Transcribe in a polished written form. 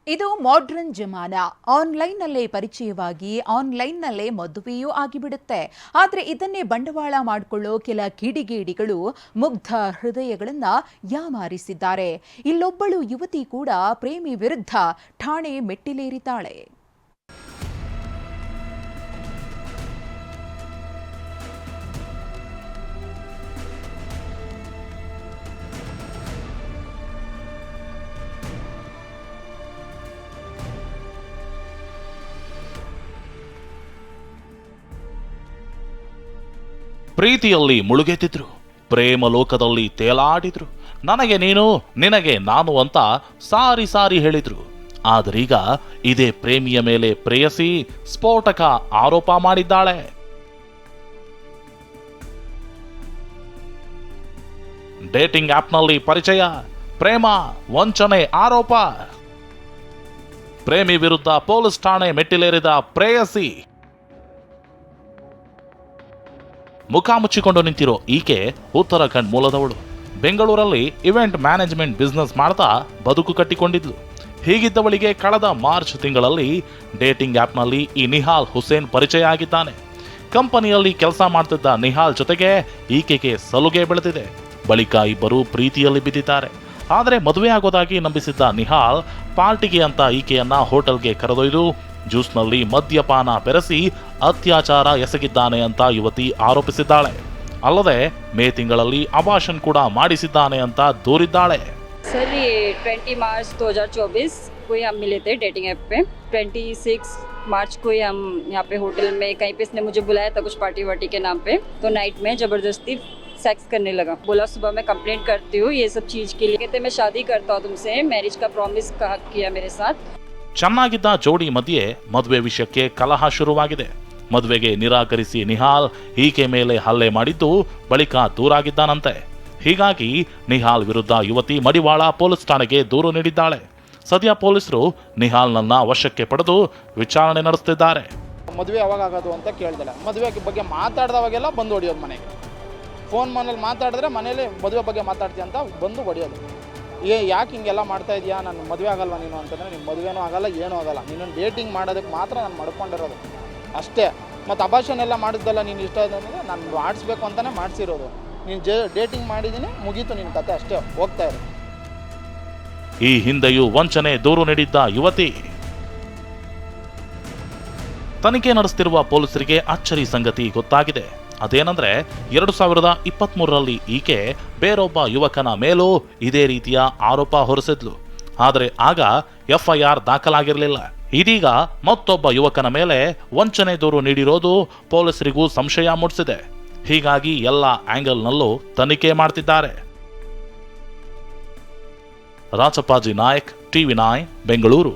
ಇದು ಮಾಡ್ರನ್ ಜಮಾನ. ಆನ್ಲೈನ್ನಲ್ಲೇ ಪರಿಚಯವಾಗಿ ಆನ್ಲೈನ್ನಲ್ಲೇ ಮದುವೆಯೂ ಆಗಿಬಿಡುತ್ತೆ. ಆದರೆ ಇದನ್ನೇ ಬಂಡವಾಳ ಮಾಡಿಕೊಳ್ಳೋ ಕೆಲ ಕಿಡಿಗೇಡಿಗಳು ಮುಗ್ಧ ಹೃದಯಗಳನ್ನ ಯಾಮಾರಿಸಿದ್ದಾರೆ. ಇಲ್ಲೊಬ್ಬಳು ಯುವತಿ ಕೂಡ ಪ್ರೇಮಿ ವಿರುದ್ಧ ಠಾಣೆ ಮೆಟ್ಟಿಲೇರಿದ್ದಾಳೆ. ಪ್ರೀತಿಯಲ್ಲಿ ಮುಳುಗೆದ್ದಿದ್ರು, ಪ್ರೇಮ ಲೋಕದಲ್ಲಿ ತೇಲಾಡಿದ್ರು. ನನಗೆ ನೀನು, ನಿನಗೆ ನಾನು ಅಂತ ಸಾರಿ ಸಾರಿ ಹೇಳಿದ್ರು. ಆದರೀಗ ಇದೇ ಪ್ರೇಮಿಯ ಮೇಲೆ ಪ್ರೇಯಸಿ ಸ್ಫೋಟಕ ಆರೋಪ ಮಾಡಿದ್ದಾಳೆ. ಡೇಟಿಂಗ್ ಆಪ್ನಲ್ಲಿ ಪರಿಚಯ, ಪ್ರೇಮ ವಂಚನೆ ಆರೋಪ. ಪ್ರೇಮಿ ವಿರುದ್ಧ ಪೊಲೀಸ್ ಠಾಣೆ ಮೆಟ್ಟಿಲೇರಿದ ಪ್ರೇಯಸಿ. ಮುಖ ಮುಚ್ಚಿಕೊಂಡು ನಿಂತಿರೋ ಈಕೆ ಉತ್ತರಾಖಂಡ್ ಮೂಲದವಳು. ಬೆಂಗಳೂರಲ್ಲಿ ಇವೆಂಟ್ ಮ್ಯಾನೇಜ್ಮೆಂಟ್ ಬಿಸ್ನೆಸ್ ಮಾಡ್ತಾ ಬದುಕು ಕಟ್ಟಿಕೊಂಡಿದ್ಲು. ಹೀಗಿದ್ದವಳಿಗೆ ಕಳೆದ ಮಾರ್ಚ್ ತಿಂಗಳಲ್ಲಿ ಡೇಟಿಂಗ್ ಆಪ್ನಲ್ಲಿ ಈ ನಿಹಾಲ್ ಹುಸೇನ್ ಪರಿಚಯ ಆಗಿದ್ದಾನೆ. ಕಂಪನಿಯಲ್ಲಿ ಕೆಲಸ ಮಾಡ್ತಿದ್ದ ನಿಹಾಲ್ ಜೊತೆಗೆ ಈಕೆಗೆ ಸಲುಗೆ ಬೆಳೆದಿದೆ. ಬಳಿಕ ಇಬ್ಬರು ಪ್ರೀತಿಯಲ್ಲಿ ಬಿದ್ದಿದ್ದಾರೆ. ಆದರೆ ಮದುವೆ ಆಗೋದಾಗಿ ನಂಬಿಸಿದ್ದ ನಿಹಾಲ್ ಪಾರ್ಟಿಗೆ ಅಂತ ಈಕೆಯನ್ನ ಹೋಟೆಲ್ಗೆ ಕರೆದೊಯ್ದು ಜ್ಯೂಸ್ನಲ್ಲಿ ಮದ್ಯಪಾನ ಬೆರೆಸಿ ಅತ್ಯಾಚಾರ ಎಸಗಿದ್ದಾನೆ ಅಂತ ಯುವತಿ ಆರೋಪಿಸಿದ್ದಾಳೆ. ಅಲ್ಲದೆ ಮೇ ತಿಂಗಳಲ್ಲಿ ಅಬಾಷನ್ ಕೂಡ ಮಾಡಿಸಿದ್ದಾನೆ ಅಂತ ದೂರಿದ್ದಾಳೆ. सर ये 20 मार्च 2024 को ही हम मिले थे डेटिंग ऐप पे। 26 मार्च को ही हम यहाँ पे होटल में कहीं पे इसने मुझे बुलाया था कुछ पार्टी वार्टी के नाम पे। तो नाइट में जबरदस्ती सेक्स करने लगा। बोला सुबह मैं कंप्लेंट करती हूँ ये सब चीज़ के लिए। कहते मैं शादी करता हूँ तुमसे, मैरिज का प्रॉमिस किया मेरे साथ। ಚೆನ್ನಾಗಿದ್ದ ಜೋಡಿ ಮಧ್ಯೆ ಮದುವೆ ವಿಷಯಕ್ಕೆ ಕಲಹ ಶುರುವಾಗಿದೆ. ಮದುವೆಗೆ ನಿರಾಕರಿಸಿ ನಿಹಾಲ್ ಈಕೆ ಮೇಲೆ ಹಲ್ಲೆ ಮಾಡಿದ್ದು ಬಳಿಕ ದೂರಾಗಿದ್ದಾನಂತೆ. ಹೀಗಾಗಿ ನಿಹಾಲ್ ವಿರುದ್ಧ ಯುವತಿ ಮಡಿವಾಳ ಪೊಲೀಸ್ ಠಾಣೆಗೆ ದೂರು ನೀಡಿದ್ದಾಳೆ. ಸದ್ಯ ಪೊಲೀಸರು ನಿಹಾಲ್ನನ್ನ ವಶಕ್ಕೆ ಪಡೆದು ವಿಚಾರಣೆ ನಡೆಸುತ್ತಿದ್ದಾರೆ. ಮದುವೆ ಯಾವಾಗ ಆಗೋದು ಅಂತ ಕೇಳ್ದಲ್ಲ, ಮದುವೆ ಬಗ್ಗೆ ಮಾತಾಡ್ದವಾಗೆಲ್ಲ ಬಂದು ಹೊಡಿಯೋದು. ಮನೆಗೆ ಫೋನ್ ಮನೇಲಿ ಮಾತಾಡಿದ್ರೆ ಮನೇಲಿ ಮದುವೆ ಬಗ್ಗೆ ಮಾತಾಡ್ತೀಯ ಅಂತ ಬಂದು ಹೊಡಿಯೋದು. ಯಾಕೆ ಹಿಂಗೆಲ್ಲ ಮಾಡ್ತಾ ಇದೆಯಾ, ನಾನು ಮದುವೆ ಆಗಲ್ವಾ ನೀನು ಅಂತಂದರೆ ನಿಮ್ಮ ಮದುವೆನೂ ಆಗಲ್ಲ, ಏನೂ ಆಗಲ್ಲ, ನೀನು ಡೇಟಿಂಗ್ ಮಾಡೋದಕ್ಕೆ ಮಾತ್ರ ನಾನು ಮಾಡ್ಕೊಂಡಿರೋದು ಅಷ್ಟೇ. ಮತ್ತು ಅಭಾಷಣ ಎಲ್ಲ ಮಾಡಿದ್ದಲ್ಲ ನೀನು ಇಷ್ಟ ಅಂದರೆ ನಾನು ಮಾಡಿಸ್ಬೇಕು ಅಂತಲೇ ಮಾಡಿಸಿರೋದು. ನೀನು ಡೇಟಿಂಗ್ ಮಾಡಿದ್ದೀನಿ, ಮುಗೀತು ನಿನ್ನ ಕತೆ, ಅಷ್ಟೇ, ಹೋಗ್ತಾ ಇರು. ಈ ಹಿಂದೆಯೂ ವಂಚನೆ ದೂರು ನೀಡಿದ್ದ ಯುವತಿ. ತನಿಖೆ ನಡೆಸುತ್ತಿರುವ ಪೊಲೀಸರಿಗೆ ಅಚ್ಚರಿ ಸಂಗತಿ ಗೊತ್ತಾಗಿದೆ. ಅದೇನಂದ್ರೆ 2023ರಲ್ಲಿ ಈಕೆ ಬೇರೊಬ್ಬ ಯುವಕನ ಮೇಲೂ ಇದೇ ರೀತಿಯ ಆರೋಪ ಹೊರಿಸಿದ್ಲು. ಆದರೆ ಆಗ FIR ದಾಖಲಾಗಿರಲಿಲ್ಲ. ಇದೀಗ ಮತ್ತೊಬ್ಬ ಯುವಕನ ಮೇಲೆ ವಂಚನೆ ದೂರು ನೀಡಿರೋದು ಪೊಲೀಸರಿಗೂ ಸಂಶಯ ಮೂಡಿಸಿದೆ. ಹೀಗಾಗಿ ಎಲ್ಲ ಆಂಗಲ್ನಲ್ಲೂ ತನಿಖೆ ಮಾಡ್ತಿದ್ದಾರೆ. ರಾಚಪ್ಪಾಜಿ ನಾಯಕ್, TV9 ಬೆಂಗಳೂರು.